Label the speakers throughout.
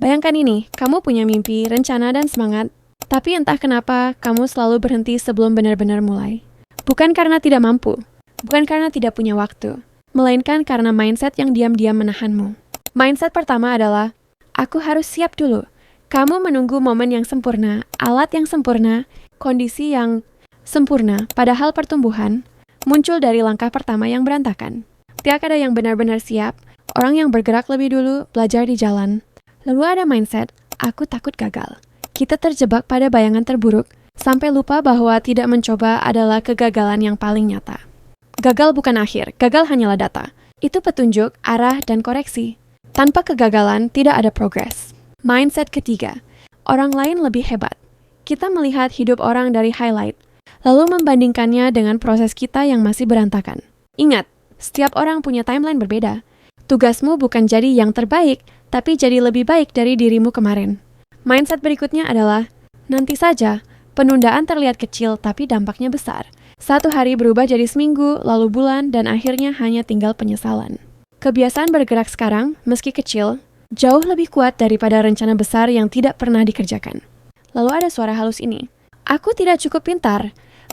Speaker 1: Bayangkan ini, kamu punya mimpi, rencana, dan semangat, tapi entah kenapa kamu selalu berhenti sebelum benar-benar mulai. Bukan karena tidak mampu, bukan karena tidak punya waktu, melainkan karena mindset yang diam-diam menahanmu. Mindset pertama adalah, aku harus siap dulu. Kamu menunggu momen yang sempurna, alat yang sempurna, kondisi yang sempurna, padahal pertumbuhan muncul dari langkah pertama yang berantakan. Tidak ada yang benar-benar siap, orang yang bergerak lebih dulu, belajar di jalan. Lalu ada mindset, aku takut gagal. Kita terjebak pada bayangan terburuk, sampai lupa bahwa tidak mencoba adalah kegagalan yang paling nyata. Gagal bukan akhir, gagal hanyalah data. Itu petunjuk, arah, dan koreksi. Tanpa kegagalan, tidak ada progres. Mindset ketiga, orang lain lebih hebat. Kita melihat hidup orang dari highlight, lalu membandingkannya dengan proses kita yang masih berantakan. Ingat, setiap orang punya timeline berbeda. Tugasmu bukan jadi yang terbaik, tapi jadi lebih baik dari dirimu kemarin. Mindset berikutnya adalah, nanti saja, penundaan terlihat kecil tapi dampaknya besar. Satu hari berubah jadi seminggu, lalu bulan, dan akhirnya hanya tinggal penyesalan. Kebiasaan bergerak sekarang, meski kecil, jauh lebih kuat daripada rencana besar yang tidak pernah dikerjakan. Lalu ada suara halus ini, aku tidak cukup pintar.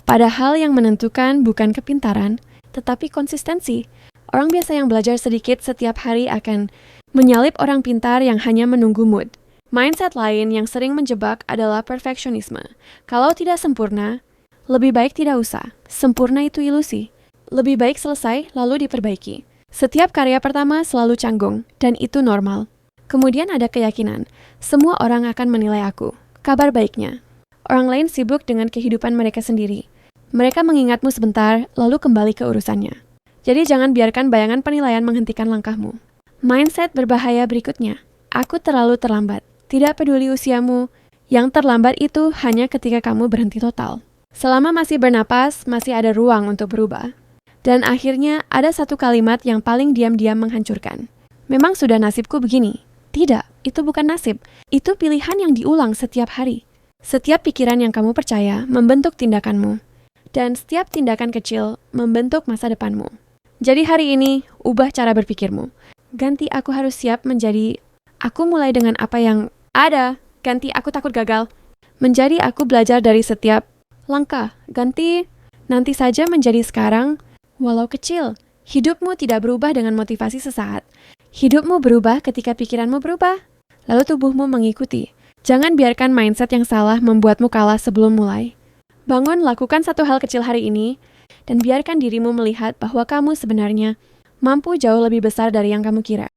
Speaker 1: Padahal yang menentukan bukan kepintaran, tetapi konsistensi. Orang biasa yang belajar sedikit setiap hari akan menyalip orang pintar yang hanya menunggu mood. Mindset lain yang sering menjebak adalah perfeksionisme. Kalau tidak sempurna, lebih baik tidak usah. Sempurna itu ilusi. Lebih baik selesai lalu diperbaiki. Setiap karya pertama selalu canggung, dan itu normal. Kemudian ada keyakinan, semua orang akan menilai aku. Kabar baiknya, orang lain sibuk dengan kehidupan mereka sendiri. Mereka mengingatmu sebentar, lalu kembali ke urusannya. Jadi jangan biarkan bayangan penilaian menghentikan langkahmu. Mindset berbahaya berikutnya, aku terlalu terlambat. Tidak peduli usiamu, yang terlambat itu hanya ketika kamu berhenti total. Selama masih bernapas, masih ada ruang untuk berubah. Dan akhirnya ada satu kalimat yang paling diam-diam menghancurkan. Memang sudah nasibku begini. Tidak, itu bukan nasib. Itu pilihan yang diulang setiap hari. Setiap pikiran yang kamu percaya membentuk tindakanmu. Dan setiap tindakan kecil membentuk masa depanmu. Jadi hari ini, ubah cara berpikirmu. Ganti aku harus siap menjadi, aku mulai dengan apa yang ada. Ganti aku takut gagal. Menjadi aku belajar dari setiap langkah. Ganti, nanti saja menjadi sekarang, walau kecil. Hidupmu tidak berubah dengan motivasi sesaat. Hidupmu berubah ketika pikiranmu berubah, lalu tubuhmu mengikuti. Jangan biarkan mindset yang salah membuatmu kalah sebelum mulai. Bangun, lakukan satu hal kecil hari ini, dan biarkan dirimu melihat bahwa kamu sebenarnya mampu jauh lebih besar dari yang kamu kira.